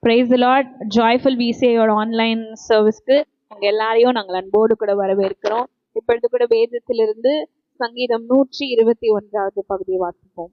Price the lord. Joyful விசிஐயோட online சர்வீஸ்க்கு உங்க எல்லாரையும் நாங்கள் அன்போடு கூட வரவேற்கிறோம். இப்பொழுது கூட வேதத்திலிருந்து சங்கீதம் 121வது பகுதியை வாசிப்போம்.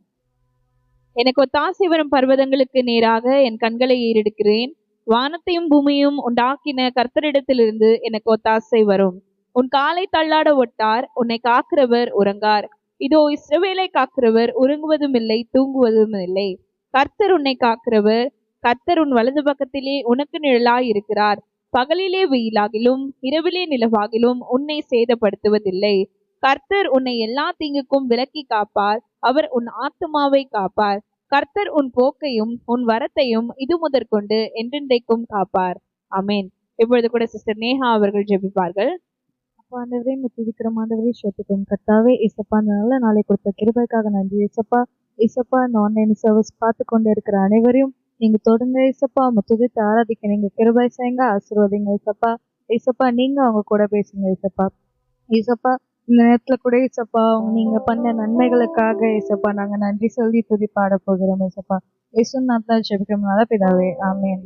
எனக்கு ஒத்தாசை வரும் பர்வதங்களுக்கு நேராக என் கண்களை ஏறெடுக்கிறேன். வானத்தையும் பூமியும் உண்டாக்கின கர்த்தரிடத்திலிருந்து எனக்கு ஒத்தாசை வரும். உன் காலை தள்ளாட ஒட்டார், உன்னை காக்கிறவர் உறங்கார். இதோ இஸ்ரவேலை காக்கிறவர் உறங்குவதும் இல்லை, தூங்குவதும் இல்லை. கர்த்தர் உன்னை காக்கிறவர், கர்த்தர் உன் வலது பக்கத்திலே உனக்கு நிழலாய் இருக்கிறார். பகலிலே வெயிலாகிலும் இரவிலே நிலவாகிலும் உன்னை சேதப்படுத்துவதில்லை. கர்த்தர் உன்னை எல்லா தீங்குக்கும் விலக்கி காப்பார். அவர் உன் ஆத்துமாவை காப்பார். கர்த்தர் உன் போக்கையும் உன் வரத்தையும் இது முதற்கொண்டு என்றென்றைக்கும் காப்பார். ஆமேன். இப்பொழுது கூட சிஸ்டர் நேஹா அவர்கள் ஜெபிப்பார்கள். அப்பா ஆண்டவரே, துதிக்கிறோம் ஆண்டவரே, ஸ்தோத்திரம் கர்த்தாவே. இசப்பா, அந்த நல்ல நாளை கொடுத்த கிருபைக்காக நன்றி இசப்பா. இசப்பா, இந்த ஆன்லைன் சர்வீஸ் பார்த்து கொண்டு இருக்கிற அனைவரையும் நீங்க தொடர்ந்து இசப்பா துதித்து ஆராதிக்க நீங்க கிருபை செய்யுங்க, ஆசீர்வதிங்க இசப்பா. இசப்பா, நீங்க அவங்க கூட பேசுங்க இசப்பா. இசப்பா, இந்த நேரத்துல கூட இசப்பா நீங்க பண்ண நன்மைகளுக்காக இசப்பா நாங்க நன்றி சொல்லி துதி பாட போகிறோம் இசப்பா. இயேசு நாமத்தில் ஜெபிக்கிறோம் நல்ல பிதாவே, ஆமென்.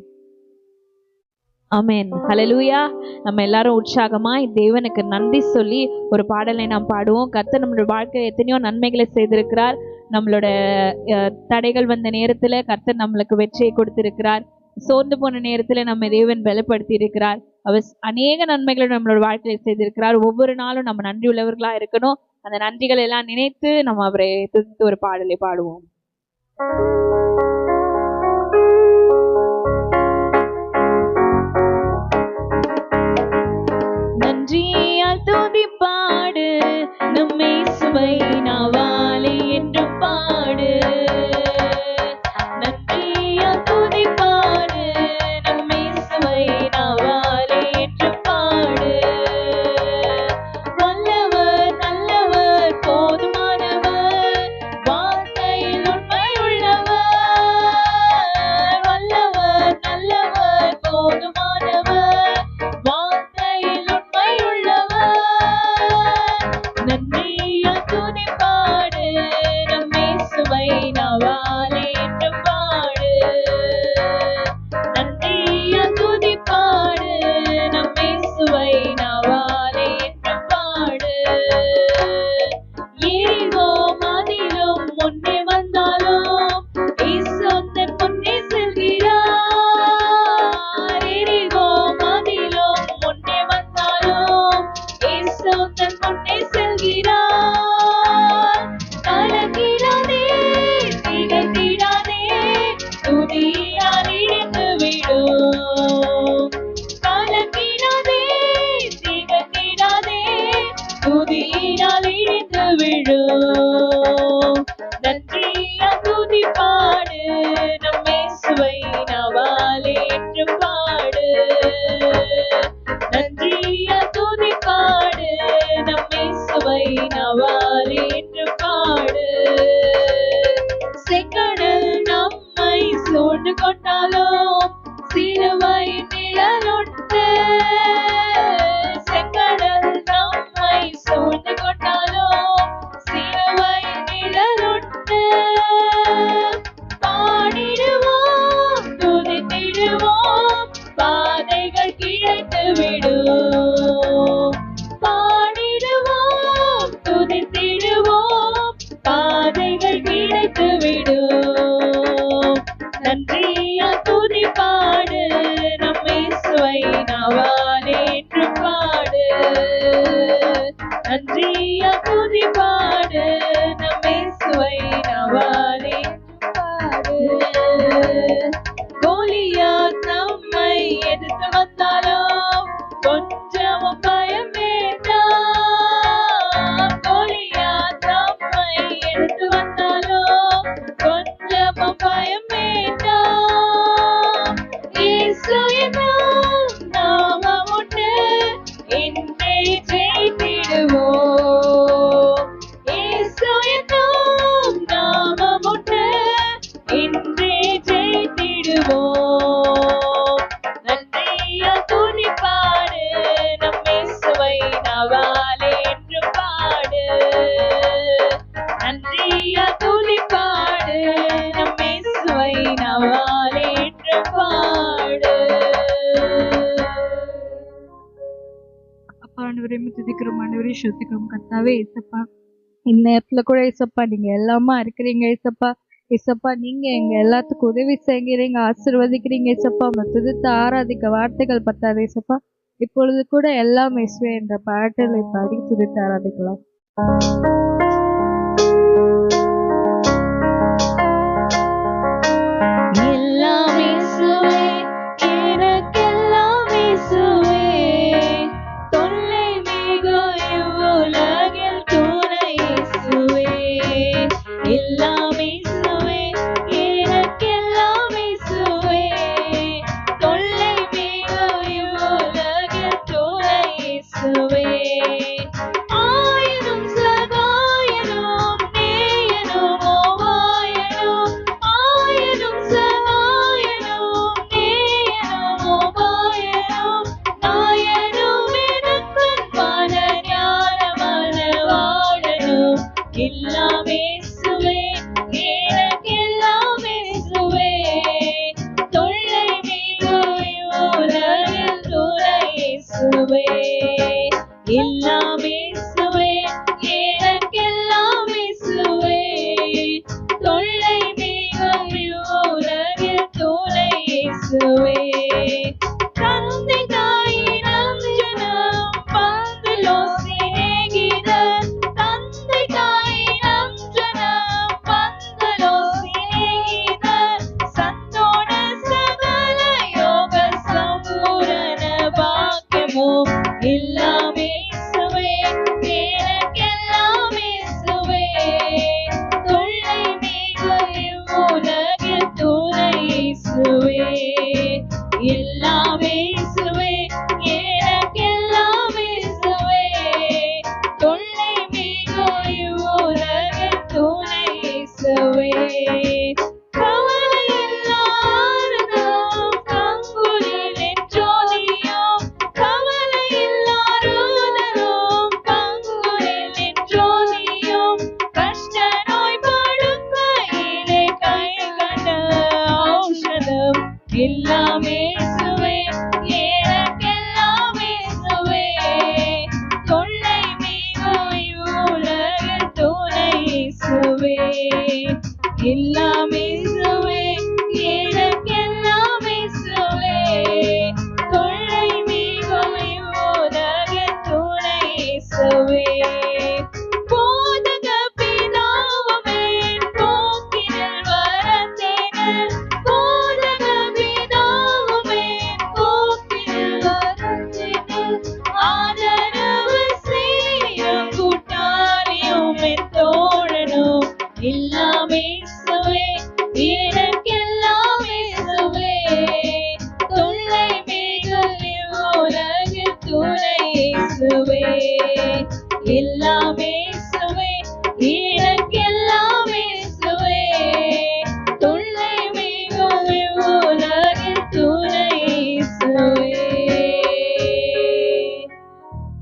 ஆமேன். ஹல்லேலூயா. நம்ம எல்லாரும் உற்சாகமா தேவனுக்கு நன்றி சொல்லி ஒரு பாடலை நாம் பாடுவோம். கர்த்தர் நம்மளோட வாழ்க்கை எத்தனையோ நன்மைகளை செய்திருக்கிறார். நம்மளோட தடைகள் வந்த நேரத்துல கர்த்தர் நம்மளுக்கு வெற்றியை கொடுத்திருக்கிறார். சோர்ந்து போன நேரத்துல நம்ம தேவன் பலப்படுத்தி இருக்கிறார். அவர் அநேக நன்மைகளை நம்மளோட வாழ்க்கையில செய்திருக்கிறார். ஒவ்வொரு நாளும் நம்ம நன்றி உள்ளவர்களா இருக்கணும். அந்த நன்றிகள் எல்லாம் நினைத்து நம்ம அவரை துதித்து ஒரு பாடலை பாடுவோம். நன்றியால் துதி பாடு, நம் இயேசுவை நாவாலே என்று பாடு. நன்றியால் துதி பாடு, நம் இயேசுவை நாவாலே என்று பாடு. வல்லவர் நல்லவர் போதுமானவர், வார்த்தையில் உண்மை உள்ளவர். வல்லவர் நல்லவர் போதுமானவர், வார்த்தையில் உண்மை உள்ளவர். நன்றியால் துதி பாடு, நம் இயேசுவை நாவாலே என்று பாடு. நன்றியால் துதி பாடு, நம் இயேசுவை நாவாலே என்று பாடு. எரிகோ மதிலும் முன்னே வந்தாலும் இயேசு தன் முன்னே செல்கிறார். எரிகோ மதிலும் முன்னே வந்தாலும் இயேசு தன் முன்னே செல்கிறார். கலங்கிடாதே, திகைத்திடாதே, துதியால் இடிந்து விடும். கலங்கிடாதே, திகைத்திடாதே, துதியால் இடிந்து விடும். நன்றியால் துதி பாடு, நம் இயேசுவை நாவாலே என்று பாடு. நன்றியால் துதி பாடு, நம் இயேசுவை நாவாலே என்று பாடு. செங்கடல் நம்மை சூழ்ந்து கொண்டாலும் சிலுவை நிழலுண்டு. செங்கடல் நம்மை சூழ்ந்து கொண்டாலும் சிலுவை நிழலுண்டு. பாடிடுவோம், துதித்திடுவோம், பாதைகள் கிடைத்து விடும். பாடிடுவோம், துதித்திடுவோம், பாதைகள் கிடைத்து விடும். நன்றியால் துதி பாடு, நம் இயேசுவை நாவாலே என்று பாடு. நன்றியால் துதி பாடு, நம் இயேசுவை நாவாலே என்று பாடு. கோலியாத் நம்மை எதிர்த்து வந்தாலும் கொஞ்சமும் பயம் வேண்டாம். கோலியாத் நம்மை எதிர்த்து வந்தாலும் கொஞ்சமும் பயம் வேண்டாம். இயேசு என்னும் நாமம் ஏசப்பா ஆண்டவரே துதிக்கிறோம் ஆண்டவரே ஸ்தோத்திரிக்கிறோம் கர்த்தாவே ஏசப்பா. இந்நேரத்துல கூட ஏசப்பா நீங்க எல்லாமா இருக்கிறீங்க ஏசப்பா. ஏசப்பா நீங்க எங்க எல்லாத்துக்கும் உதவி செய்கிறீங்க, ஆசீர்வதிக்கிறீங்க ஏசப்பா. துதித்து ஆராதிக்க வார்த்தைகள் பத்தாது ஏசப்பா. இப்பொழுது கூட எல்லாம் இயேசுவே என்ற பாடலை பாடி துதித்து ஆராதிக்கலாம். எல்லாம் இயேசுவே, எனக்கெல்லாம் இயேசுவே, தொல்லை மிகும் இவ்வுலகில் துணை இயேசுவே. எல்லாம் இயேசுவே, எனக்கெல்லாம் இயேசுவே, தொல்லை மிகும் இவ்வுலகில் துணை இயேசுவே. ஆயினும் சகாயனும் நேயனும் ஓவாயனும், ஆயினும் சகாயனும் நேயனும் ஓவாயனும், நாயனும் எனக்கன்பான ஞானமான வாழனும். எல்லாம் இயேசுவே, எனக்கெல்லாம் இயேசுவே, தொல்லை மிகும் இவ்வுலகில் துணை இயேசுவே. எல்லாம் இயேசுவே, எனக்கெல்லாம் இயேசுவே, தொல்லை மிகும் இவ்வுலகில் துணை இயேசுவே. தந்தை தாயின் அஞ்சனம் பங்கிலோ சிநேகிதர், தந்தை தாயின் அஞ்சனம் பங்கிலோ சிநேகிதர், சந்தோட சகல யோக சம்பூரண பாக்கியமோ. எல்லாம் இயேசுவே, எனக்கெல்லாம் இயேசுவே, தொல்லை மிகும் இவ்வுலகில் துணை இயேசுவே. எல்லாம் இயேசுவே, எனக்கெல்லாம் இயேசுவே, தொல்லை மிகும் இவ்வுலகில் துணை இயேசுவே. கவலையில்லாருதம் கங்குலின் ஜோதியும், கவலையில்லாருதம் கங்குலின் ஜோதியும், கஷ்ட நோய் படுக்கையிலே கை கண்ட ஔஷதம். எல்லாம் இயேசுவே, எனக்கெல்லாம் இயேசுவே, தொல்லை மிகும் இவ்வுலகில் துணை இயேசுவே. எல்லாம் இயேசுவே, எனக்கெல்லாம் இயேசுவே, தொல்லை மிகும் இவ்வுலகில் துணை இயேசுவே. போதக பிதாவுமே போக்கினில் வரத்தேனில், போதக பிதாவுமே போக்கினில் வரத்தேனில், ஆதரவு செய்யும் கூட்டாளியும் என் தோழனும். எல்லாம் இயேசுவே, எனக்கெல்லாம் இயேசுவே, தொல்லை மிகும் இவ்வுலகில் துணை இயேசுவே. எல்லாம் இயேசுவே, எனக்கெல்லாம் இயேசுவே, தொல்லை மிகும் இவ்வுலகில் துணை இயேசுவே.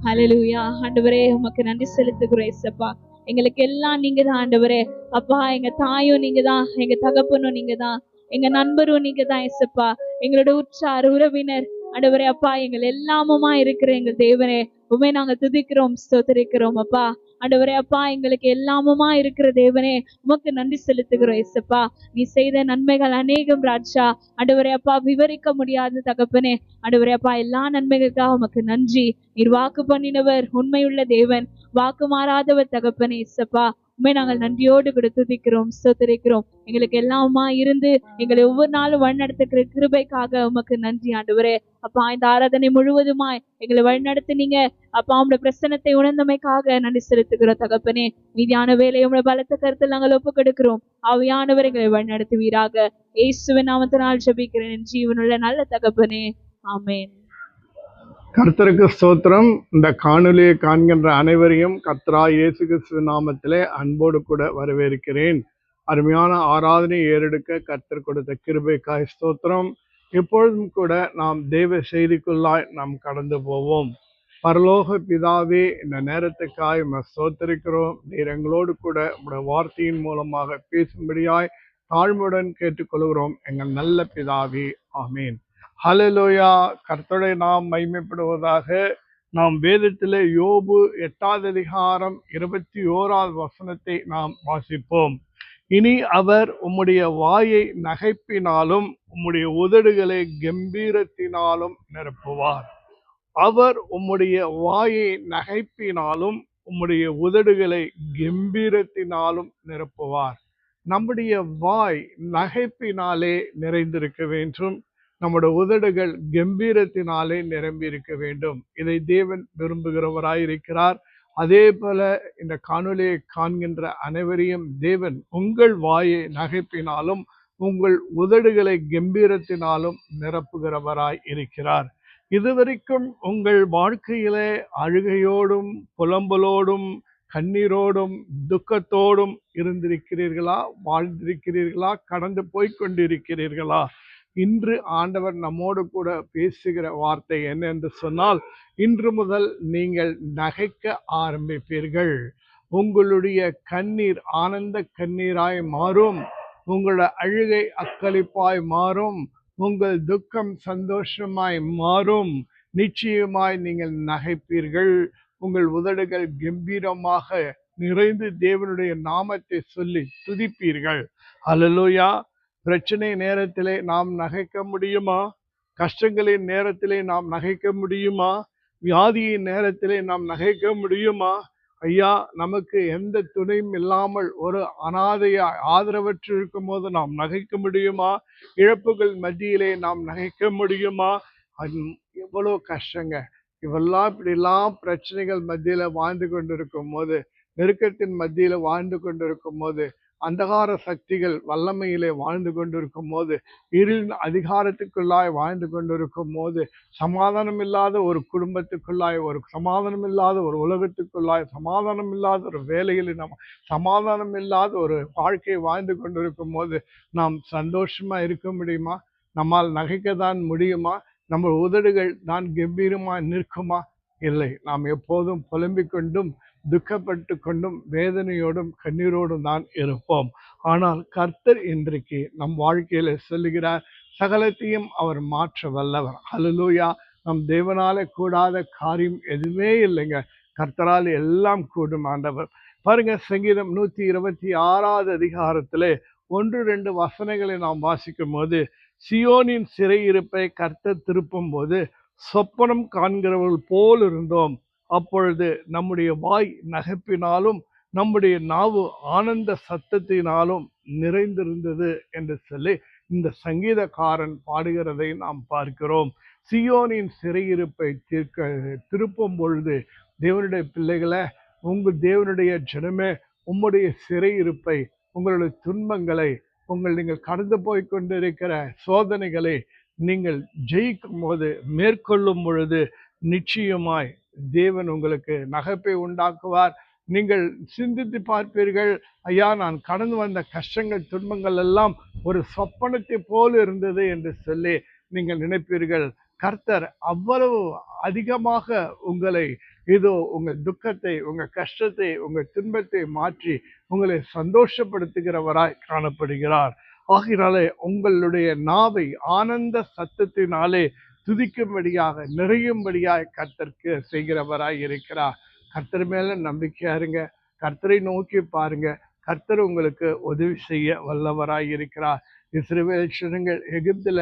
ஹல்லேலூயா. ஆண்டவரே உமக்கு நன்றி செலுத்துகிறோம் இயேசப்பா. எங்களுக்கு எல்லாம் நீங்க தான் ஆண்டவரே. அப்பா எங்க தாயும் நீங்க தான், எங்க தகப்பனும் நீங்க தான், எங்க நண்பரும் நீங்க தான் இயேசப்பா. எங்களோட உற்றார் உறவினர் ஆண்டவரே அப்பா, எங்கள் எல்லாமுமா இருக்கிற எங்கள் தேவனே உண்மை நாங்க துதிக்கிறோம் ஸ்தோத்திரிக்கிறோம் அப்பா. ஆண்டவரே அப்பா, எங்களுக்கு எல்லாமுமா இருக்கிற தேவனே உமக்கு நன்றி செலுத்துகிறோம் இயேசப்பா. நீ செய்த நன்மைகள் அநேகம் ராஜா. ஆண்டவரே அப்பா, விவரிக்க முடியாத தகப்பனே. ஆண்டவரே அப்பா, எல்லா நன்மைகளுக்காக உமக்கு நன்றி. நீர் வாக்கு பண்ணினவர், உண்மையுள்ள தேவன், வாக்கு மாறாதவர் தகப்பனே இயேசப்பா. உண்மை நாங்கள் நன்றியோடு கூட துதிக்கிறோம் ஸ்தோத்திரிக்கிறோம். எங்களுக்கு எல்லாமா இருந்து எங்களை ஒவ்வொரு நாளும் வழிநடத்துகிற கிருபைக்காக உமக்கு நன்றி ஆண்டவரே அப்பா. இந்த ஆராதனை முழுவதுமாய் எங்களை வழிநடத்தினீங்க அப்பா. உங்களுடைய பிரசன்னத்தை உணர்ந்தமைக்காக நன்றி செலுத்துகிறோம் தகப்பனே. மீதியான வேலையை உங்களுடைய பலத்த கருத்தில் நாங்கள் ஒப்புக் கொடுக்கிறோம். ஆவியானவர் எங்களை வழிநடத்துவீராக. இயேசுவின் நாமத்தினால் ஜெபிக்கிறேன் என் ஜீவனுள்ள நல்ல தகப்பனே, ஆமென். கர்த்தருக்கு ஸ்தோத்திரம். இந்த காணொலியை காண்கின்ற அனைவரையும் கர்த்தராகிய இயேசு கிறிஸ்து நாமத்திலே அன்போடு கூட வரவேற்கிறேன். அருமையான ஆராதனை ஏறெடுக்க கர்த்தர் கொடுத்த கிருபைக்காய் ஸ்தோத்திரம். இப்பொழுதும் கூட நாம் தேவ செய்திக்குள்ளாய் நாம் கடந்து போவோம். பரலோக பிதாவே, இந்த நேரத்துக்காய் ஸ்தோத்திரிக்கிறோம். நீர் எங்களோடு கூட உங்களுடைய வார்த்தையின் மூலமாக பேசும்படியாய் தாழ்மையுடன் கேட்டுக்கொள்கிறோம் எங்கள் நல்ல பிதாவே, ஆமேன். ஹல்லேலூயா. கர்த்தருடைய நாம் மகிமைப்படுவதாக. நாம் வேதத்திலே யோபு 8வது அதிகாரம் 21வது வசனத்தை நாம் வாசிப்போம். இனி அவர் உம்முடைய வாயை நகைப்பினாலும் உம்முடைய உதடுகளை கம்பீரத்தினாலும் நிரப்புவார். அவர் உம்முடைய வாயை நகைப்பினாலும் உம்முடைய உதடுகளை கம்பீரத்தினாலும் நிரப்புவார். நம்முடைய வாய் நகைப்பினாலே நிறைந்திருக்க வேண்டும். நம்முடைய உதடுகள் கம்பீரத்தினாலே நிரம்பி இருக்க வேண்டும். இதை தேவன் விரும்புகிறவராயிருக்கிறார். அதே போல இந்த காணொலியை காண்கின்ற அனைவரையும் தேவன் உங்கள் வாயை நகைப்பினாலும் உங்கள் உதடுகளை கம்பீரத்தினாலும் நிரப்புகிறவராய் இருக்கிறார். இதுவரைக்கும் உங்கள் வாழ்க்கையிலே அழுகையோடும் புலம்பலோடும் கண்ணீரோடும் துக்கத்தோடும் இருந்திருக்கிறீர்களா? வாழ்ந்திருக்கிறீர்களா? கடந்து போய்கொண்டிருக்கிறீர்களா? இன்று ஆண்டவர் நம்மோடு கூட பேசுகிற வார்த்தை என்னென்று சொன்னால், இன்று முதல் நீங்கள் நகைக்க ஆரம்பிப்பீர்கள். உங்களுடைய கண்ணீர் ஆனந்த கண்ணீராய் மாறும். உங்களோட அழுகை அக்களிப்பாய் மாறும். உங்கள் துக்கம் சந்தோஷமாய் மாறும். நிச்சயமாய் நீங்கள் நகைப்பீர்கள். உங்கள் உதடுகள் கம்பீரமாக நிறைந்து தேவனுடைய நாமத்தை சொல்லி துதிப்பீர்கள். அல்லேலூயா. பிரச்சனை நேரத்திலே நாம் நகைக்க முடியுமா? கஷ்டங்களின் நேரத்திலே நாம் நகைக்க முடியுமா? வியாதியின் நேரத்திலே நாம் நகைக்க முடியுமா? ஐயா, நமக்கு எந்த துணையும் இல்லாமல் ஒரு அனாதையா ஆதரவற்று இருக்கும் போது நாம் நகைக்க முடியுமா? இழப்புகள் மத்தியிலே நாம் நகைக்க முடியுமா? எவ்வளோ கஷ்டங்க. இப்படிலாம் பிரச்சனைகள் மத்தியில வாழ்ந்து கொண்டிருக்கும் போது, நெருக்கத்தின் மத்தியில வாழ்ந்து கொண்டிருக்கும் போது, அந்தகார சக்திகள் வல்லமையிலே வாழ்ந்து கொண்டிருக்கும் போது, இருளின் அதிகாரத்துக்குள்ளாய் வாழ்ந்து கொண்டிருக்கும் போது, சமாதானம் இல்லாத ஒரு குடும்பத்துக்குள்ளாய், ஒரு சமாதானம் இல்லாத ஒரு உலகத்துக்குள்ளாய், சமாதானம் இல்லாத ஒரு வேலையில் நம்ம சமாதானம் இல்லாத ஒரு வாழ்க்கையை வாழ்ந்து கொண்டிருக்கும் போது நாம் சந்தோஷமா இருக்க முடியுமா? நம்மால் நகைக்க தான் முடியுமா? நம்ம உதடுகள் தான் கம்பீரமாக நிற்குமா? இல்லை. நாம் எப்போதும் புலம்பிக் கொண்டும் துக்கப்பட்டு கொண்டும் வேதனையோடும் கண்ணீரோடும் தான் இருப்போம். ஆனால் கர்த்தர் இன்றைக்கு நம் வாழ்க்கையில சொல்லுகிறார், சகலத்தையும் அவர் மாற்ற வல்லவர். அல்லேலூயா. நம் தேவனால கூடாத காரியம் எதுவுமே இல்லைங்க. கர்த்தரால் எல்லாம் கூடும் ஆண்டவர். பாருங்க, சங்கீதம் 126வது அதிகாரத்திலே 1-2 வசனங்களை நாம் வாசிக்கும் போது, சியோனின் சிறையிருப்பை கர்த்தர் திருப்பும் போது சொப்பனம் காண்கிறவர்கள் போல் இருந்தோம். அப்பொழுது நம்முடைய வாய் நகைப்பினாலும் நம்முடைய நாவு ஆனந்த சத்தத்தினாலும் நிறைந்திருந்தது என்று சொல்லி இந்த சங்கீதக்காரன் பாடுகிறதை நாம் பார்க்கிறோம். சியோனின் சிறையிருப்பை திருப்பும் பொழுது, தேவனுடைய பிள்ளைகளை, உங்கள் தேவனுடைய ஜனமே, உம்முடைய சிறையிருப்பை, உங்களுடைய துன்பங்களை, நீங்கள் கடந்து போய் கொண்டிருக்கிற சோதனைகளை நீங்கள் ஜெயிக்கும் போது, மேற்கொள்ளும் பொழுது நிச்சயமாய் தேவன் உங்களுக்கு நகைப்பை உண்டாக்குவார். நீங்கள் சிந்தித்து பார்ப்பீர்கள், ஐயா, நான் கடந்து வந்த கஷ்டங்கள் துன்பங்கள் எல்லாம் ஒரு சொப்பனத்தை போல் இருந்தது என்று சொல்லி நீங்கள் நினைப்பீர்கள். கர்த்தர் அவ்வளவு அதிகமாக உங்களை, இதோ உங்கள் துக்கத்தை, உங்கள் கஷ்டத்தை, உங்கள் துன்பத்தை மாற்றி உங்களை சந்தோஷப்படுத்துகிறவராய் காணப்படுகிறார். ஆகினாலே உங்களுடைய நாவை ஆனந்த சத்தத்தினாலே துதிக்கும்படியாக, நிறையும்படியாய் கர்த்தருக்கு செய்கிறவராய் இருக்கிறார். கர்த்தர் மேல நம்பிக்கையா இருங்க. கர்த்தரை நோக்கி பாருங்க. கர்த்தர் உங்களுக்கு உதவி செய்ய வல்லவராய் இருக்கிறார். இஸ்ரவேல் ஜனங்கள் எகிப்துல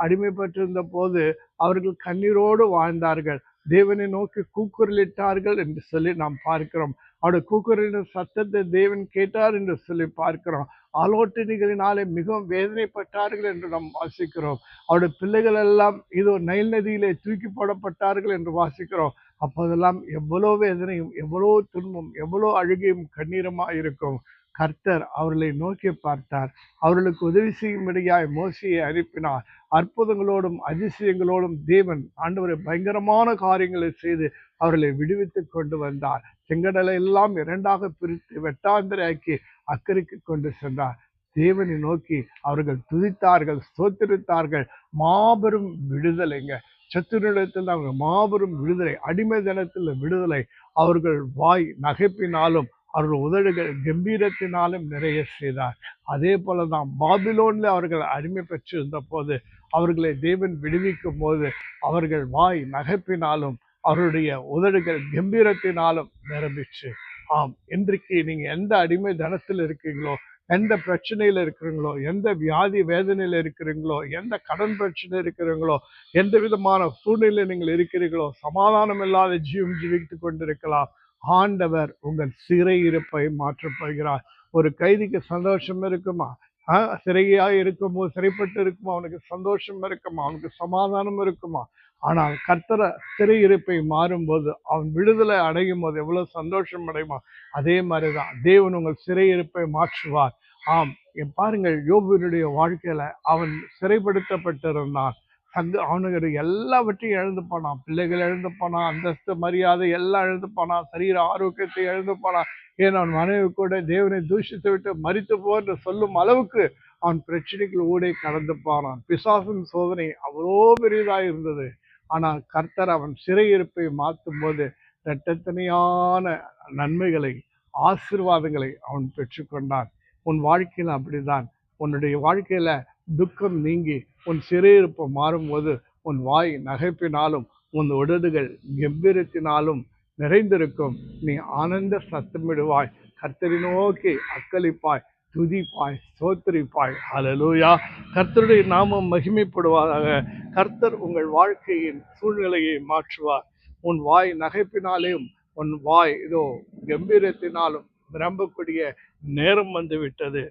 அடிமைப்பட்டிருந்த போது அவர்கள் கண்ணீரோடு வாழ்ந்தார்கள். தேவனை நோக்கி கூக்குரலிட்டார்கள் என்று சொல்லி நாம் பார்க்கிறோம். அவருடைய கூக்குரலின் சத்தத்தை தேவன் கேட்டார் என்று சொல்லி பார்க்கிறோம். ஆலோசனைகளினாலே மிகவும் வேதனைப்பட்டார்கள் என்று நாம் வாசிக்கிறோம். அவருடைய பிள்ளைகள் எல்லாம் இதோ நைல் நதியிலே தூக்கி போடப்பட்டார்கள் என்று வாசிக்கிறோம். அப்போதெல்லாம் எவ்வளோ வேதனையும், எவ்வளோ துன்பம், எவ்வளோ அழுகையும் கண்ணீரமா இருக்கும். கர்த்தர் அவர்களை நோக்கி பார்த்தார். அவர்களுக்கு உதவி செய்யும்படியாய் மோசேயை அனுப்பினார். அற்புதங்களோடும் அதிசயங்களோடும் தேவன் ஆண்டவரை பயங்கரமான காரியங்களை செய்து அவர்களை விடுவித்து கொண்டு வந்தார். செங்கடலை எல்லாம் 2ஆக பிரித்து வெட்டாந்தரையாக்கி அக்கறைக்கு கொண்டு சென்றார். தேவனை நோக்கி அவர்கள் துதித்தார்கள், ஸ்தோத்திரித்தார்கள். மாபெரும் விடுதலைங்க. சத்துருடத்தில் அவங்க மாபெரும் விடுதலை, அடிமை தினத்தில் விடுதலை. அவர்கள் வாய் நகைப்பினாலும் அவர்கள் உதடுகள் கம்பீரத்தினாலும் நிறைய செய்தார். அதே போலதான் பாபிலோன்ல அவர்கள் அடிமை பெற்றிருந்த போது அவர்களை தேவன் விடுவிக்கும் போது அவர்கள் வாய் நகைப்பினாலும் அவருடைய உதடுகள் கம்பீரத்தினாலும் நிரம்பிச்சு. ஆம், இன்றைக்கு நீங்க எந்த அடிமை தனத்தில் இருக்கீங்களோ, எந்த பிரச்சனையில இருக்கிறீங்களோ, எந்த வியாதி வேதனையில இருக்கிறீங்களோ, எந்த கடன் பிரச்சனை இருக்கிறீங்களோ, எந்த விதமான சூழ்நிலை நீங்கள் இருக்கிறீர்களோ, சமாதானம் இல்லாத ஜீவன் ஜீவித்துக் கொண்டிருக்கலாம். ஆண்டவர் உங்கள் சிறையிருப்பை மாற்றப் போகிறார். ஒரு கைதிக்கு சந்தோஷம் இருக்குமா? சிறையா இருக்குமோ, சிறைப்பட்டு இருக்குமோ அவனுக்கு சந்தோஷம் இருக்குமா, அவனுக்கு சமாதானம் இருக்குமா? ஆனால் கர்த்தர சிறையிருப்பை மாறும்போது, அவன் விடுதலை அடையும் போது எவ்வளவு சந்தோஷம் அடையுமா? அதே மாதிரிதான் தேவன் உங்கள் சிறையிருப்பை மாற்றுவார். ஆம், பாருங்கள், யோபுவினுடைய வாழ்க்கையில அவன் சிறைப்படுத்தப்பட்டிருந்தான். அவனுக்கு எல்லாவற்றையும் இழந்து போனான். பிள்ளைகள் இழந்து போனான், அந்தஸ்து மரியாதை எல்லாம் இழந்து போனான், சரீர ஆரோக்கியத்தை இழந்து போனான். ஏன் அவன் மனைவி கூட தேவனை தூஷித்து விட்டு மரித்து போன்று சொல்லும் அளவுக்கு அவன் பிரச்சனைகள் ஊடே கடந்து போனான். பிசாசின் சோதனை அவ்வளோ பெரியதாக இருந்தது. ஆனால் கர்த்தர் அவன் சிறையிருப்பை மாற்றும் போது இரட்டத்தனையான நன்மைகளை, ஆசீர்வாதங்களை அவன் பெற்றுக்கொண்டான். உன் வாழ்க்கையில் அப்படிதான். உன்னுடைய வாழ்க்கையில துக்கம் நீங்கி உன் சிறையிருப்பு மாறும்போது உன் வாய் நகைப்பினாலும் உன் உதடுகள் கம்பீரத்தினாலும் நிறைந்திருக்கும். நீ ஆனந்த சத்தமிடுவாய், கர்த்தரை நோக்கி அக்களிப்பாய், துதிப்பாய், ஸ்தோத்திரிப்பாய். ஹல்லேலூயா. கர்த்தருடைய நாமம் மகிமைப்படுவதாக. கர்த்தர் உங்கள் வாழ்க்கையின் சூழ்நிலையை மாற்றுவார். உன் வாய் நகைப்பினாலேயும் உன் வாய் இதோ கம்பீரத்தினாலும் நிரம்பக்கூடிய நேரம் வந்து விட்டது.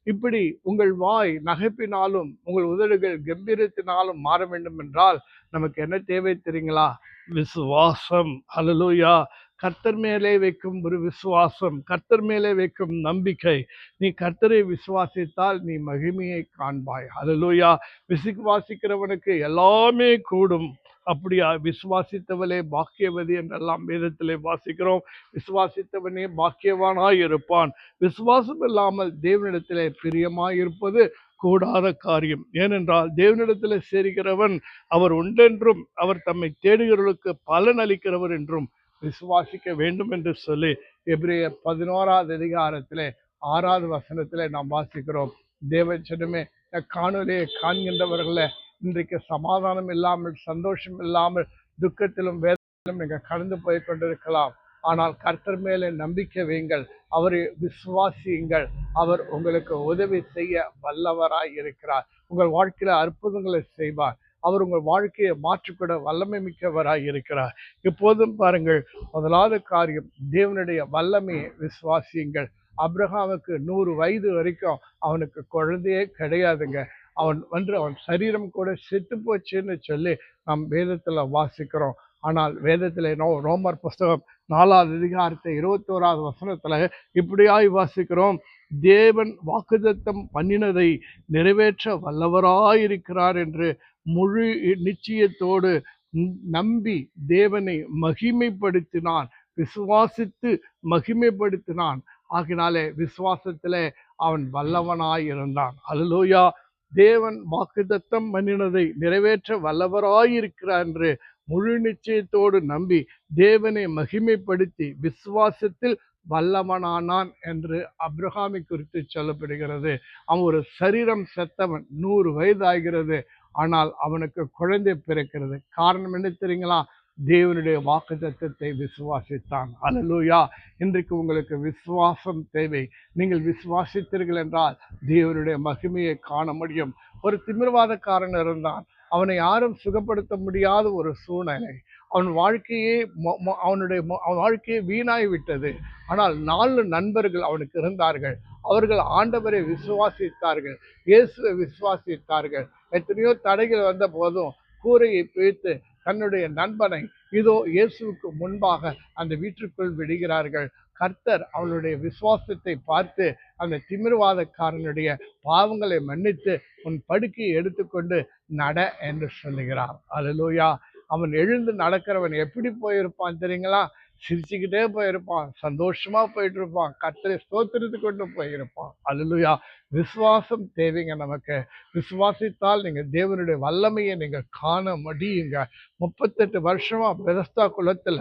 இப்படி உங்கள் வாய் நகைப்பினாலும் உங்கள் உதடுகள் கம்பீரத்தினாலும் மாற வேண்டும் என்றால் நமக்கு என்ன தேவை தெரியுங்களா? விசுவாசம். ஹல்லேலூயா. கர்த்தர் மேலே வைக்கும் ஒரு விசுவாசம், கர்த்தர் மேலே வைக்கும் நம்பிக்கை. நீ கர்த்தரை விசுவாசித்தால் நீ மகிமையை காண்பாய். ஹல்லேலூயா. விசுவாசிக்கிறவனுக்கு எல்லாமே கூடும். அப்படியா? விசுவாசித்தவளே பாக்கியவதி என்றெல்லாம் வேதத்திலே வாசிக்கிறோம். விசுவாசித்தவனே பாக்கியவானாய் இருப்பான். விசுவாசம் இல்லாமல் தேவனிடத்திலே பிரியமாய் இருப்பது கூடாத காரியம். ஏனென்றால் தேவனிடத்திலே சேர்கிறவன் அவர் உண்டென்றும் அவர் தம்மை தேடுகிறவர்களுக்கு பலன் அளிக்கிறவர் என்றும் விசுவாசிக்க வேண்டும் என்று சொல்லி எபிரேயர் 11வது அதிகாரத்திலே 6வது வசனத்திலே நாம் வாசிக்கிறோம். தேவஜனமே, காணொலியை காண்கின்றவர்களே, இன்றைக்கு சமாதானம் இல்லாமல், சந்தோஷம் இல்லாமல், துக்கத்திலும் வேதனையிலும் நீங்கள் கடந்து போய் கொண்டிருக்கலாம். ஆனால் கர்த்தர் மேலே நம்பிக்கை வையுங்கள், அவரை விசுவாசியுங்கள். அவர் உங்களுக்கு உதவி செய்ய வல்லவராய் இருக்கிறார். உங்கள் வாழ்க்கையில அற்புதங்களை செய்வார். அவர் உங்கள் வாழ்க்கையை மாற்றிக்கூட வல்லமை மிக்கவராய் இருக்கிறார். இப்போதும் பாருங்கள், முதலாவது காரியம், தேவனுடைய வல்லமையை விசுவாசியுங்கள். அப்ரஹாமுக்கு 100 வயது வரைக்கும் அவனுக்கு குழந்தையே கிடையாதுங்க. அவன் சரீரம் கூட செத்து போச்சுன்னு சொல்லி நாம் வேதத்துல வாசிக்கிறோம். ஆனால் வேதத்துல ரோமர் புஸ்தகம் 4வது அதிகாரத்தை 21வது வசனத்துல இப்படியாய் வாசிக்கிறோம். தேவன் வாக்குத்தத்தம் பண்ணினதை நிறைவேற்ற வல்லவராயிருக்கிறார் என்று முழு நிச்சயத்தோடு நம்பி தேவனை மகிமைப்படுத்தினான், விசுவாசித்து மகிமைப்படுத்தினான். ஆகினாலே விசுவாசத்திலே அவன் வல்லவனாய் இருந்தான். ஹல்லேலூயா. தேவன் வாக்குத்தத்தம் பண்ணினதை நிறைவேற்ற வல்லவராயிருக்கிறார் என்று முழு நிச்சயத்தோடு நம்பி தேவனை மகிமைப்படுத்தி விசுவாசத்தில் வல்லவனானான் என்று அப்ரஹாமை குறித்து சொல்லப்படுகிறது. அவன் ஒரு சரீரம் செத்தவன், 100 வயது ஆகிறது. ஆனால் அவனுக்கு குழந்தை பிறக்கிறது. காரணம் என்ன தெரியுங்களா? தேவனுடைய வாக்குத்தத்தத்தை விசுவாசித்தான். ஹல்லேலூயா. இன்றைக்கு உங்களுக்கு விசுவாசம் தேவை. நீங்கள் விசுவாசித்தீர்கள் என்றால் தேவனுடைய மகிமையை காண முடியும். ஒரு திமிர்வாதக்காரன் இருந்தான். அவனை யாரும் சுகப்படுத்த முடியாத ஒரு சூழ்நிலை. அவன் வாழ்க்கையே வீணாய் விட்டது. ஆனால் 4 நண்பர்கள் அவனுக்கு இருந்தார்கள். அவர்கள் ஆண்டவரை விசுவாசித்தார்கள், இயேசுவை விசுவாசித்தார்கள். எத்தனையோ தடைகள் வந்த போதும் கூரையை பிரித்து தன்னுடைய நண்பனை இதோ இயேசுவுக்கு முன்பாக அந்த வீட்டிற்குள் விடுகிறார்கள். கர்த்தர் அவளுடைய விசுவாசத்தை பார்த்து அந்த திமிர்வாதக்காரனுடைய பாவங்களை மன்னித்து உன் படுக்கையை எடுத்துக்கொண்டு நட என்று சொல்லுகிறார். அல்லேலூயா. அவன் எழுந்து நடக்கிறவன் எப்படி போயிருப்பான் தெரியுங்களா? சிரிச்சுக்கிட்டே போயிருப்பான், சந்தோஷமா போயிட்டு இருப்பான், கர்த்தரை ஸ்தோத்திரித்து கொண்டு போயிருப்பான். அல்லேலூயா. விசுவாசம் தேவைங்க நமக்கு. விசுவாசித்தால் நீங்க தேவனுடைய வல்லமையை நீங்க காண முடியுங்க. 38 வருஷமா பெதஸ்தா குளத்துல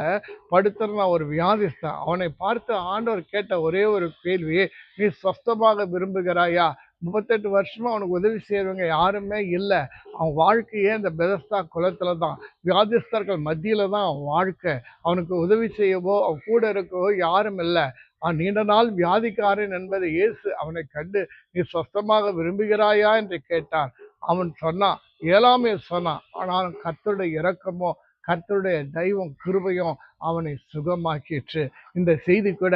படுத்திருந்த ஒரு வியாதிஸ்தான். அவனை பார்த்து ஆண்டவர் கேட்ட ஒரே ஒரு கேள்வி, நீ சொஸ்தமாக விரும்புகிறாயா? 38 வருஷமா அவனுக்கு உதவி செய்யறவங்க யாருமே இல்லை. அவன் வாழ்க்கையே இந்த பெதஸ்தா குளத்துல தான், வியாதிஸ்தர்கள் மத்தியில தான் அவன் வாழ்க்கை. அவனுக்கு உதவி செய்யவோ அவன் கூட இருக்கவோ யாரும் இல்லை. அவன் நீண்ட நாள் வியாதிக்காரன் என்பதை இயேசு அவனை கண்டு, நீ சொஸ்தமாக விரும்புகிறாயா என்று கேட்டார். அவன் சொன்னான், இயலாமையை சொன்னான். ஆனாலும் கர்த்தருடைய இரக்கமோ கர்த்தருடைய தெய்வம் கிருபையும் அவனை சுகமாக்கிற்று. இந்த செய்தி கூட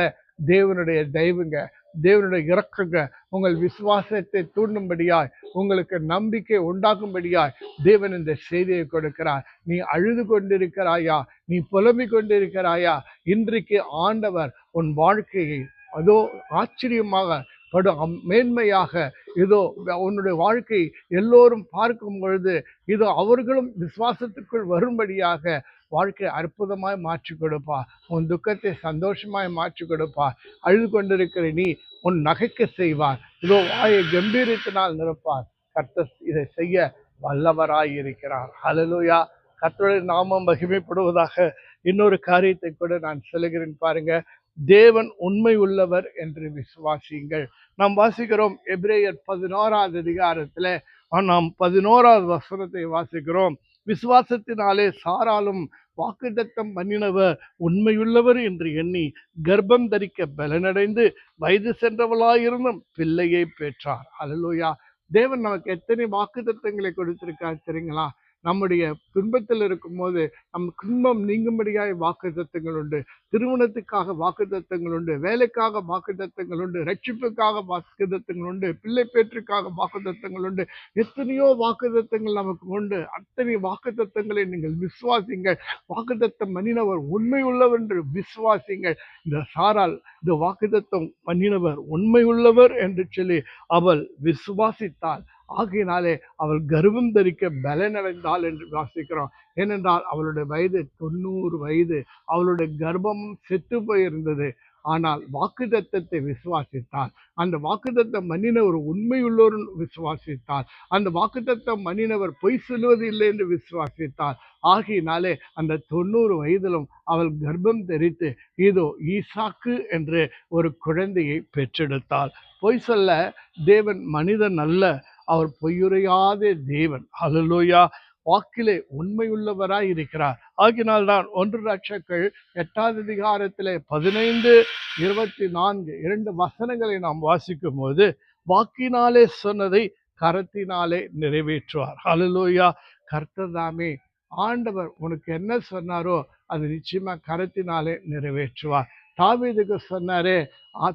தேவனுடைய தெய்வங்க, தேவனுடைய இரக்கங்க உங்கள் விசுவாசத்தை தூண்டும்படியாய், உங்களுக்கு நம்பிக்கை உண்டாக்கும்படியாய் தேவன் இந்த செய்தியை கொடுக்கிறார். நீ அழுது கொண்டிருக்கிறாயா, நீ புலம்பிக் கொண்டிருக்கிறாயா? இன்றைக்கு ஆண்டவர் உன் வாழ்க்கையை அதோ ஆச்சரியமாக மேன்மையாக இதோ உன்னுடைய வாழ்க்கை எல்லோரும் பார்க்கும் பொழுது இதோ அவர்களும் விசுவாசத்துக்குள் வரும்படியாக வாழ்க்கை அற்புதமாய் மாற்றி கொடுப்பா. உன் துக்கத்தை சந்தோஷமாய் மாற்றி கொடுப்பா. அழுது கொண்டிருக்கிற நீ உன் நகைக்க செய்வார். இதோ வாயை கம்பீரத்தினால் நிரப்பார். கர்த்தர் இதை செய்ய வல்லவராய் இருக்கிறார். ஹல்லேலூயா. கர்த்தருடைய நாமம் மகிமைப்படுவதாக. இன்னொரு காரியத்தை கூட நான் சொல்லுகிறேன் பாருங்க. தேவன் உண்மை உள்ளவர் என்று விசுவாசியுங்கள். நாம் வாசிக்கிறோம் எபிரேயர் 16வது அதிகாரத்துல நாம் 11வது வசனத்தை வாசிக்கிறோம். விசுவாசத்தினாலே சாராலும் வாக்குத்தத்தம் பண்ணினவர் உண்மையுள்ளவர் என்று எண்ணி கர்ப்பம் தரிக்க பலனடைந்து வயது சென்றவளாயிருந்தும் பிள்ளையை பெற்றார். அல்லேலூயா. தேவன் நமக்கு எத்தனை வாக்குத்தத்தங்களை கொடுத்திருக்கார் தெரியுங்களா? நம்முடைய துன்பத்தில் இருக்கும்போது நம் துன்பம் நீங்கும்படியாய் வாக்குத்தத்தங்கள் உண்டு. திருமணத்துக்காக வாக்குத்தத்தங்கள் உண்டு, வேலைக்காக வாக்குத்தத்தங்கள் உண்டு, ரட்சிப்புக்காக வாக்குத்தத்தங்கள் உண்டு, பிள்ளை பேற்றுக்காக வாக்குத்தத்தங்கள் உண்டு. எத்தனையோ வாக்குத்தத்தங்கள் நமக்கு உண்டு. அத்தனை வாக்குத்தத்தங்களை நீங்கள் விசுவாசிங்கள். வாக்குத்தத்தம் பண்ணினவர் உண்மை உள்ளவர் என்று விசுவாசிங்கள். இந்த சாரால் இந்த வாக்குத்தத்தம் பண்ணினவர் உண்மை உள்ளவர் என்று சொல்லி அவள் விசுவாசித்தாள். ஆகையினாலே அவள் கர்ப்பம் தரிக்க பலனடைந்தாள் என்று வாசிக்கிறோம். ஏனென்றால் அவளுடைய வயது 90 வயது. அவளுடைய கர்ப்பமும் செத்து போயிருந்தது. ஆனால் வாக்குத்தத்தத்தை விசுவாசித்தாள். அந்த வாக்குத்தத்தம் மன்னினவர் உண்மையுள்ளோர் விசுவாசித்தாள். அந்த வாக்குத்தத்தம் மன்னினவர் பொய் சொல்வது இல்லை என்று விசுவாசித்தாள். ஆகையினாலே அந்த 90 வயதிலும் அவள் கர்ப்பம் தரித்து இதோ ஈசாக்கு என்று ஒரு குழந்தையை பெற்றெடுத்தாள். பொய் சொல்ல தேவன் மனிதன் அல்ல, அவர் பொய்யுரையாத தேவன். ஹல்லேலூயா. வாக்கிலே உண்மையுள்ளவராய் இருக்கிறார். ஆகினால் தான் 1 ராஜாக்கள் 8வது அதிகாரத்திலே 15, 24 2 வசனங்களை நாம் வாசிக்கும் போது வாக்கினாலே சொன்னதை கரத்தினாலே நிறைவேற்றுவார். ஹல்லேலூயா. கர்த்தர் தாமே ஆண்டவர் உனக்கு என்ன சொன்னாரோ அது நிச்சயமா கரத்தினாலே நிறைவேற்றுவார். தாவீதுக்கு சொன்னாரே,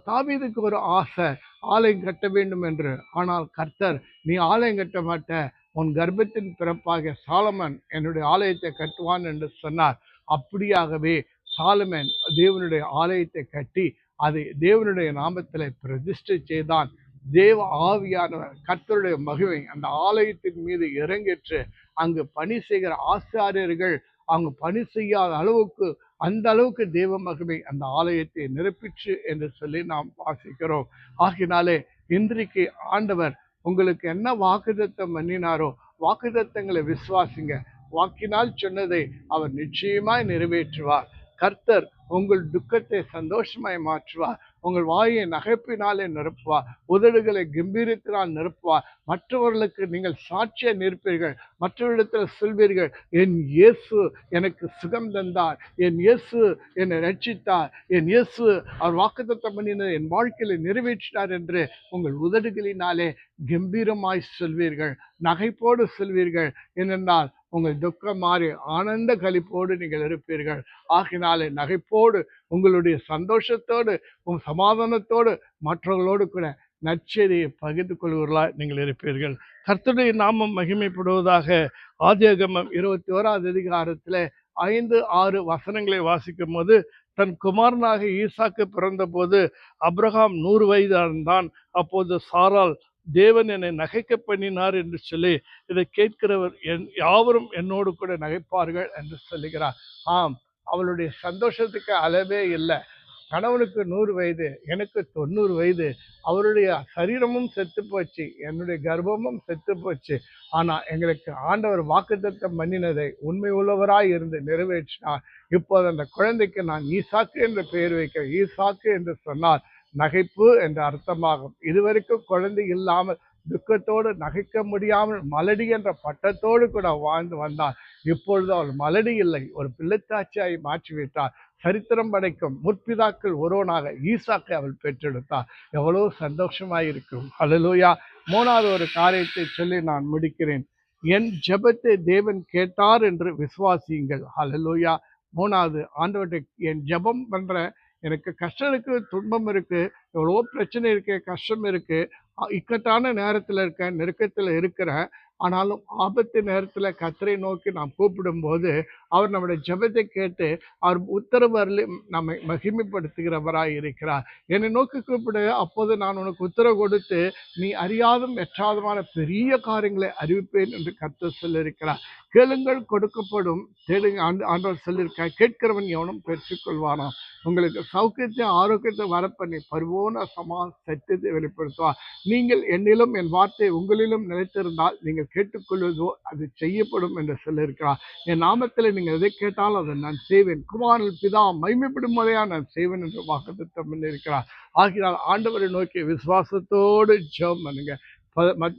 தாவீதுக்கு ஒரு ஆசை ஆலயம் கட்ட வேண்டும் என்று. ஆனால் கர்த்தர், நீ ஆலயம் கட்ட மாட்ட, உன் கர்ப்பத்தின் பிறப்பாக சாலமன் என்னுடைய ஆலயத்தை கட்டுவான் என்று சொன்னார். அப்படியாகவே சாலமன் தேவனுடைய ஆலயத்தை கட்டி அதை தேவனுடைய நாமத்திலே பிரதிஷ்டை செய்தான். தேவ ஆவியானவர் கர்த்தருடைய மகிமை அந்த ஆலயத்தின் மீது இறங்கிற்று. அங்கு பணி செய்கிற ஆசாரியர்கள் அவங்க பணி செய்யாத அளவுக்கு, அந்த அளவுக்கு தேவ மகிமை அந்த ஆலயத்தை நிரப்பிற்று என்று சொல்லி நாம் வாசிக்கிறோம். ஆகினாலே இன்றைக்கு ஆண்டவர் உங்களுக்கு என்ன வாக்குத்தத்தம் பண்ணினாரோ வாக்குத்தத்தங்களை விசுவாசிங்க. வாக்கினால் சொன்னதை அவர் நிச்சயமாய் நிறைவேற்றுவார். கர்த்தர் உங்கள் துக்கத்தை சந்தோஷமாய் மாற்றுவார். உங்கள் வாயை நகைப்பினாலே நிரப்புவார். உதடுகளை கம்பீரத்தினால் நிரப்புவார். மற்றவர்களுக்கு நீங்கள் சாட்சியை நிற்பீர்கள். மற்றவரிடத்தில் சொல்வீர்கள், என் இயேசு எனக்கு சுகம் தந்தார், என் இயேசு என்னை ரட்சித்தார், என் இயேசு அவர் வாக்குத்தத்தம் பண்ணினதை என் வாழ்க்கையில் நிறைவேற்றினார் என்று உங்கள் உதடுகளினாலே கம்பீரமாய் சொல்வீர்கள், நகைப்போடு சொல்வீர்கள். ஏனென்றால் உங்கள் துக்கம் மாறி ஆனந்த களிப்போடு நீங்கள் இருப்பீர்கள். ஆகினாலே நகைப்போடு உங்களுடைய சந்தோஷத்தோடு உங்கள் சமாதானத்தோடு மற்றவர்களோடு கூட நற்செய்தியை பகிர்ந்து கொள்வர்களாய் நீங்கள் இருப்பீர்கள். கர்த்தருடைய நாமம் மகிமைப்படுவதாக. ஆதியாகமம் 21வது அதிகாரத்தில் 5, 6 வசனங்களை வாசிக்கும் போது, தன் குமாரனாக ஈசாக்கு பிறந்த போது அப்ரஹாம் 100 வயது இருந்தான். அப்போது சாரால், தேவன் என்னை நகைக்க பண்ணினார் என்று சொல்லி இதை கேட்கிறவர் யாவரும் என்னோடு கூட நகைப்பார்கள் என்று சொல்லுகிறார். ஆம், அவளுடைய சந்தோஷத்துக்கு அளவே இல்லை. கணவனுக்கு 100 வயது, எனக்கு 90 வயது. அவருடைய சரீரமும் செத்து போச்சு, என்னுடைய கர்ப்பமும் செத்து போச்சு. ஆனால் எங்களுக்கு ஆண்டவர் வாக்குத்தத்தம் பண்ணினதை உண்மை உள்ளவராய் இருந்து நிறைவேற்றினார். இப்போது அந்த குழந்தைக்கு நான் ஈசாக்கு என்று பெயர் வைக்கிறேன். ஈசாக்கு என்று சொன்னால் நகைப்பு என்ற அர்த்தமாகும். இதுவரைக்கும் குழந்தை இல்லாமல் துக்கத்தோடு நகைக்க முடியாமல் மலடி என்ற பட்டத்தோடு கூட வாழ்ந்து வந்தார். இப்பொழுது அவள் மலடி இல்லை, ஒரு பிள்ளைத்தாட்சியாய் மாற்றிவிட்டார். சரித்திரம் படைக்கும் முற்பிதாக்கள் ஒருவனாக ஈசாக்கை அவள் பெற்றெடுத்தார். எவ்வளவு சந்தோஷமாயிருக்கும். ஹல்லேலூயா. மூணாவது ஒரு காரியத்தை சொல்லி நான் முடிக்கிறேன். என் ஜெபத்தை தேவன் கேட்டார் என்று விசுவாசியுங்கள். ஹல்லேலூயா. மூணாவது, ஆண்டவர்கிட்ட என் ஜெபம் பண்ற, எனக்கு கஷ்டம் இருக்கு, துன்பம் இருக்கு, எவ்வளவோ பிரச்சனை இருக்கு, கஷ்டம் இருக்கு, இக்கட்டான நேரத்தில் இருக்க, நெருக்கத்தில் இருக்கிற, ஆனாலும் ஆபத்து நேரத்தில் கர்த்தரை நோக்கி நாம் கூப்பிடும்போது அவர் நம்முடைய ஜெபத்தை கேட்டு அவர் உத்தரவு அருளி நம்மை மகிமைப்படுத்துகிறவராய் இருக்கிறார். என்னை நோக்கி கூப்பிடு, அப்போது நான் உனக்கு உத்தரவு கொடுத்து நீ அறியாதும் எட்டாதுமான பெரிய காரியங்களை அறிவிப்பேன் என்று கர்த்தர் சொல்லியிருக்கிறார். கேளுங்கள் கொடுக்கப்படும், தேடுங்க ஆண்டவர் சொல்லியிருக்கார். கேட்கிறவன் எவனும் பெற்றுக்கொள்வானாம். உங்களுக்கு சௌக்கியத்தை ஆரோக்கியத்தை வரப்பண்ணி பரிபூர்ண சத்தியத்தை வெளிப்படுத்துவார். நீங்கள் என்னிலும் என் வார்த்தை உங்களிலும் நிலைத்திருந்தால் நீங்கள் கேட்டுக்கொள்வதோ அது செய்யப்படும் என்று சொல்லியிருக்கிறார். என் நாமத்தில் நீங்கள் எதை கேட்டாலும் அதை நான் செய்வேன், குமாரன் பிதா மகிமைப்படும் முறையா நான் செய்வேன் என்று வாக்குத்தத்தம் பண்ணியிருக்கிறார். ஆகினால் ஆண்டவரை நோக்கி விசுவாசத்தோடு ஜெபம் பண்ணுங்க.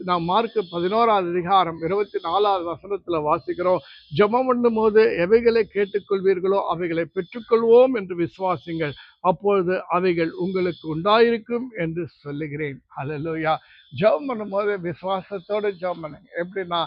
நாம் மார்க் 11:24 வாசிக்கிறோம். ஜெபம் பண்ணும் போது எவைகளை கேட்டுக்கொள்வீர்களோ அவைகளை பெற்றுக்கொள்வோம் என்று விசுவாசிங்கள், அப்பொழுது அவைகள் உங்களுக்கு உண்டாயிருக்கும் என்று சொல்லுகிறேன். ஹல்லேலூயா. ஜெபம் பண்ணும்போது விசுவாசத்தோடு ஜெபம் பண்ணுங்க. எப்படின்னா,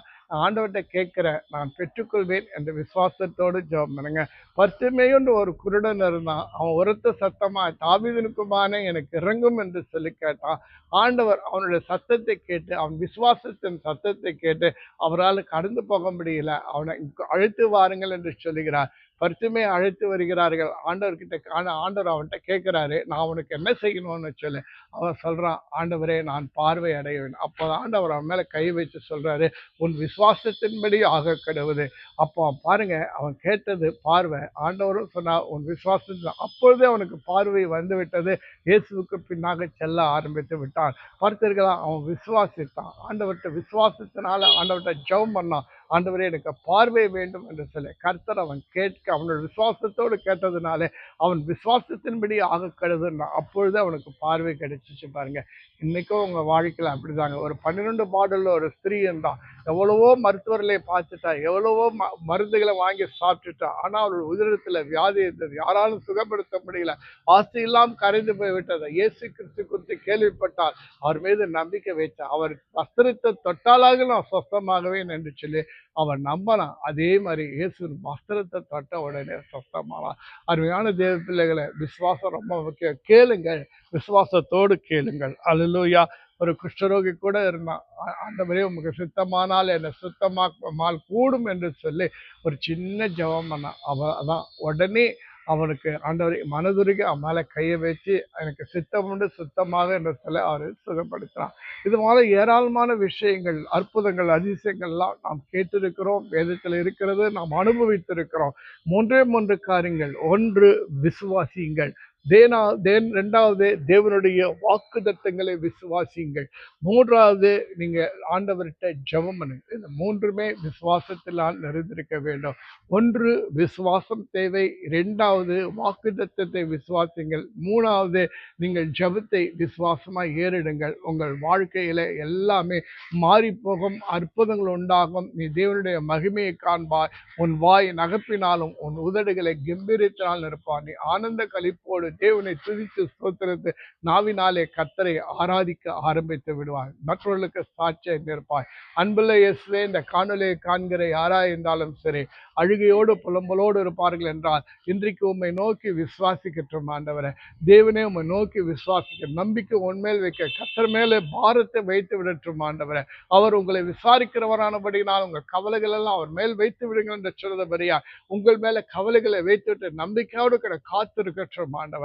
ஆண்டவர்கிட்ட கேட்கிறேன், நான் பெற்றுக்கொள்வேன் என்று விசுவாசத்தோடு ஜெபம் பண்ணுங்க. பர்த்திமேயுன்னு ஒரு குருடன் இருந்தான். அவன் உரத்த சத்தமா தாவீதுக்குமானே எனக்கு இறங்கும் என்று சொல்லி கேட்டான். ஆண்டவர் அவனுடைய சத்தத்தை கேட்டு, அவன் விசுவாசத்தின் சத்தத்தை கேட்டு அவரால் கடந்து போக முடியல. அவனை அழைத்து வாருங்கள் என்று சொல்லுகிறார். பர்த்திமே அழைத்து வருகிறார்கள். ஆண்டவர்கிட்ட ஆண்டவர் அவன்கிட்ட கேட்கிறாரு, நான் அவனுக்கு என்ன செய்யணும்னு சொல்லு. அவன் சொல்றான், ஆண்டவரே நான் பார்வை அடைய வேண்டும். அப்போ ஆண்டவர் அவன் மேல கை வச்சு சொல்றாரு, உன் விசுவாசத்தின்படி ஆக கடவுது. அப்போ பாருங்க, அவன் கேட்டது பார்வை. ஆண்டவரும் சொன்னார் உன் விசுவாசத்தின். அப்பொழுதே அவனுக்கு பார்வை வந்து விட்டது. இயேசுவுக்கு பின்னாக செல்ல ஆரம்பித்து விட்டான். பார்த்தீர்களா, அவன் விசுவாசித்தான். ஆண்டவர்கிட்ட விசுவாசத்தினால ஆண்டவர்கிட்ட ஜெபம் பண்ணான். ஆண்டவரே எனக்கு பார்வை வேண்டும் என்று சொல்லி கர்த்தர் அவன் கேட்க, அவனோட விசுவாசத்தோடு கேட்டதுனாலே அவன் விசுவாசத்தின்படி ஆக கருதுன்னா அப்பொழுது அவனுக்கு பார்வை கிடைச்சிச்சு. பாருங்க, இன்னைக்கும் உங்க வாழ்க்கையில அப்படிதாங்க. ஒரு 12 மாடல்ல ஒரு ஸ்திரீ இருந்தா, எவ்வளவோ மருத்துவர்களை பார்த்துட்டா, எவ்வளவோ மருந்துகளை வாங்கி சாப்பிட்டுட்டா, ஆனா அவர்கள் உதிரத்துல வியாதி இருந்தது, யாராலும் சுகப்படுத்த முடியல, ஆசை இல்லாமல் கரைந்து போய் விட்டது. இயேசு கிறிஸ்து குறித்து கேள்விப்பட்டால் அவர் மீது நம்பிக்கை வைத்தார். அவர் வஸ்திரத்தை தொட்டாலாக நான் சொஸ்தமாகவேன் என்று சொல்லி அவன் நம்பலாம். அதே மாதிரி இயேசு வஸ்திரத்தை தொட்ட உடனே சொஸ்தமானான். அருமையான தேவ பிள்ளைகளை, விசுவாசம் ரொம்ப முக்கியம். கேளுங்கள், விசுவாசத்தோடு கேளுங்கள். அல்லேலூயா. ஒரு குஷ்டரோகி கூட இருந்தான். ஆண்டவரே உமக்கு சுத்தமானால் என்னை சுத்தமால் கூடும் என்று சொல்லி ஒரு சின்ன ஜெபம் பண்ணான். அதான் உடனே அவனுக்கு ஆண்டவரை மனதுருகி அவன் மேலே கையை வச்சு எனக்கு சித்தம் உண்டு சுத்தமாக என்று சொல்ல அவரை சுகப்படுத்தினான். இது மாதிரி ஏராளமான விஷயங்கள், அற்புதங்கள், அதிசயங்கள்லாம் நாம் கேட்டிருக்கிறோம். வேதத்தில் இருக்கிறது, நாம் அனுபவித்திருக்கிறோம். 3 காரியங்கள். 1, விசுவாசியுங்கள். இரண்டாவது, தேவனுடைய வாக்குத்தத்தங்களை விசுவாசியுங்கள். 3வது, நீங்க ஆண்டவர்கிட்ட ஜெபம் பண்ணுங்க. இந்த 3மே விசுவாசத்தினால் நிறைந்திருக்க வேண்டும். 1, விசுவாசம் தேவை. 2வது, வாக்குத்தத்தத்தை விசுவாசிங்கள். 3வது, நீங்கள் ஜெபத்தை விசுவாசமாய் ஏறிடுங்கள். உங்கள் வாழ்க்கையில எல்லாமே மாறி போகும், அற்புதங்கள் உண்டாகும். நீ தேவனுடைய மகிமையை காண்பாய். உன் வாய் நகப்பினாலும் உன் உதடுகளை கம்பீரத்தினால் நிற்பார். நீ ஆனந்த களிப்போடு தேவனை துதித்து ஸ்தோத்திரித்து நாவினாலே கர்த்தரை ஆராதிக்க ஆரம்பித்து விடுவாய். மற்றவர்களுக்கு சாட்சியை நிற்பாய். அன்புள்ள இயேசுவே, இந்த காணொலியை காண்கிற யாரா இருந்தாலும் சரி, அழுகையோடு புலம்பலோடு இருப்பார்கள் என்றால் இன்றைக்கு உம்மை நோக்கி விசுவாசிக்கட்டும். ஆண்டவரே, தேவனே உம்மை நோக்கி விசுவாசிக்க, நம்பிக்கை உன்மேல் வைக்க, கர்த்தர் மேலே பாரத்தை வைத்து விடட்டும். ஆண்டவரே, அவர் உங்களை விசாரிக்கிறவரானபடினால் உங்கள் கவலைகள் எல்லாம் அவர் மேல் வைத்து விடுங்கள் என்று சொல்றபடியா உங்கள் மேல கவலைகளை வைத்துவிட்டு நம்பிக்கையோடு கூட காத்திருக்கட்டும். ஆண்டவரே,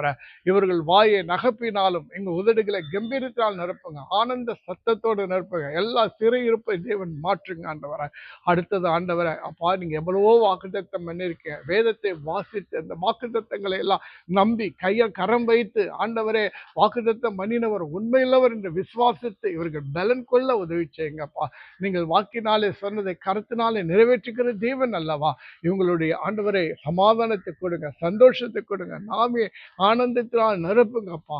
இவர்கள் வாயை நகப்பினாலும் எங்க உதடுகளை கம்பீரத்தால் நிரப்புங்க, ஆனந்த சத்தத்தோடு நிரப்புங்க, எல்லா சிறையிருப்பை தேவன் மாற்றுங்க. ஆண்டவரே, அடுத்தது ஆண்டவரே, அப்பா நீங்க எவ்வளவோ வாக்குத்தத்தம் பண்ணியிருக்கேன். வேதத்தை வாசித்து அந்த வாக்குத்தத்தங்களை எல்லாம் நம்பி கரம் வைத்து ஆண்டவரே வாக்குத்தத்தம் பண்ணினவர் உண்மையுள்ளவர் என்று விசுவாசித்து இவர்கள் பலன் கொள்ள உதவி செய்யுங்கப்பா. நீங்கள் வாக்கினாலே சொன்னதை கருத்தினாலே நிறைவேற்றுகிற தேவன் அல்லவா. இவங்களுடைய ஆண்டவரை சமாதானத்தை கொடுங்க, சந்தோஷத்தை கொடுங்க, நாமே ஆனந்தத்தினால் நிரப்புங்கப்பா.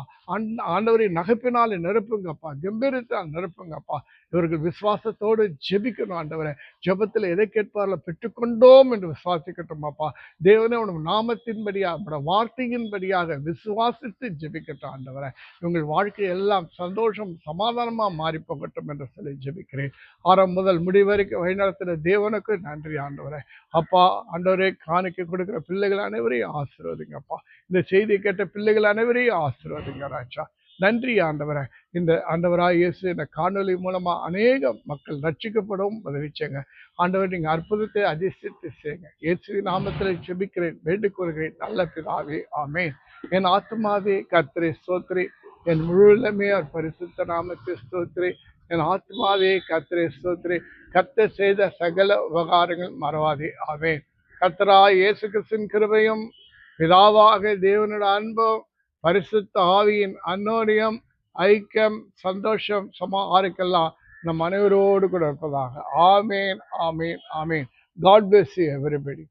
ஆண்டவரை நகைப்பினாலே நிரப்புங்கப்பா, கம்பீரத்தினால் நிரப்புங்கப்பா. இவர்கள் விசுவாசத்தோடு ஜெபிக்கணும் ஆண்டவரை. ஜெபத்தில் எதை கேட்பார்கள் பெற்றுக்கொண்டோம் என்று விசுவாசிக்கட்டும் அப்பா. தேவனே உனக்கு நாமத்தின்படியாக உங்களோட வார்த்தையின்படியாக விசுவாசித்து ஜெபிக்கட்டும் ஆண்டவரை. உங்கள் வாழ்க்கை எல்லாம் சந்தோஷம் சமாதானமாக மாறி போகட்டும் என்று சொல்லி ஜெபிக்கிறேன். ஆரம்பம் முதல் முடிவரைக்கும் வழிநடத்தின தேவனுக்கு நன்றி ஆண்டவரை. அப்பா ஆண்டவரே, காணிக்கை கொடுக்கிற பிள்ளைகள் அனைவரையும் ஆசீர்வதிங்கப்பா. இந்த செய்தியை கேட்ட பிள்ளைகள் அனைவரையும் ஆசீர்வதிங்க ராஜா. நன்றி ஆண்டவரை. இந்த ஆண்டவராய் இயேசு இந்த காணொலி மூலமா அநேக மக்கள் ரட்சிக்கப்படவும் உதவி செய்யுங்க ஆண்டவர். நீங்க அற்புதத்தை அதிசயத்தை செய்யுங்க. இயேசுவின் நாமத்தில் ஜெபிக்கிறேன், வேண்டிக் கொள்கிறேன் நல்ல பிதாவே, ஆமென். என் ஆத்மாவே கர்த்தரை ஸ்தோத்திரி, என் முழுவதுமே அவர் பரிசுத்த நாமத்தை ஸ்தோத்திரி. என் ஆத்மாவே கர்த்தரை ஸ்தோத்திரி, கர்த்தர் செய்த சகல உபகாரங்கள் மறவாதே, ஆமென். கர்த்தராய் இயேசு கிறிஸ்துவின் கிருபையும் பிதாவாக தேவனோட அன்பும் பரிசுத்த ஆவியின் அன்னோனியம் ஐக்கியம் சந்தோஷம் ஆருக்கெல்லாம் நம் அனைவரோடு கூட இருப்பதாக. ஆமேன், ஆமேன், ஆமேன். God bless you everybody.